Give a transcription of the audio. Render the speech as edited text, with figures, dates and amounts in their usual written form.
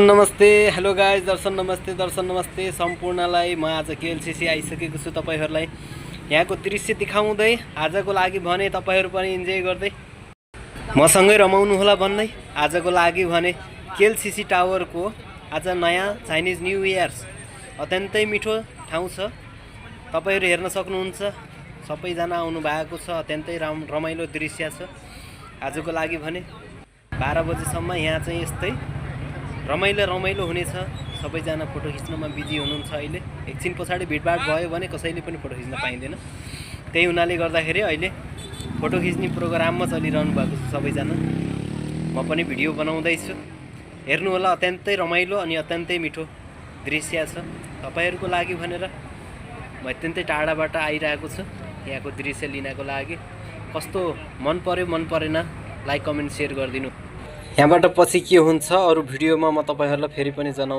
नमस्ते, hello guys, दर्शन नमस्ते सम्पूर्णलाई। म आज केएलसीसी आइसकेको छु। तपाईहरुलाई यहाँको दृश्य देखाउँदै आजको लागि भने तपाईहरु पनि इन्जोय गर्दै मसँगै रमाउनु होला भन्दै आजको लागि भने केएलसीसी टावरको आज नयाँ चाइनिज न्यू इयर्स अत्यन्तै मिठो ठाउँ छ। तपाईहरु हेर्न सक्नुहुन्छ, सबैजना आउनु भएको छ। अत्यन्तै रमाइलो दृश्य छ आजको लागि भने 12 बजेसम्म यहाँ चाहिँ यस्तै रमाइलो हुनेछ। सबैजना फोटो खिच्नमा बिजी हुनुहुन्छ। अहिले एकछिन पछाडि भिडभाड भयो भने कसैले पनि फोटो खिच्न पाइँदैन। त्यही हुनाले गर्दाखेरि अहिले फोटो खिच्ने प्रोग्राममा चलिरहनु भएको छ सबैजना। म पनि भिडियो बनाउँदैछु, हेर्नु होला। अत्यन्तै रमाइलो अनि अत्यन्तै मिठो दृश्य छ तपाईहरुको लागि भनेर म अत्यन्तै टाढाबाट आइरहेको छु यहाँको दृश्य लिनको लागि। कस्तो मन पर्यो मन परेन लाइक कमेन्ट शेयर गरिदिनु। यहाँबाट पछि के हुन्छ अरु भिडियोमा म तपाईहरुलाई फेरि पनि जनाउँछु।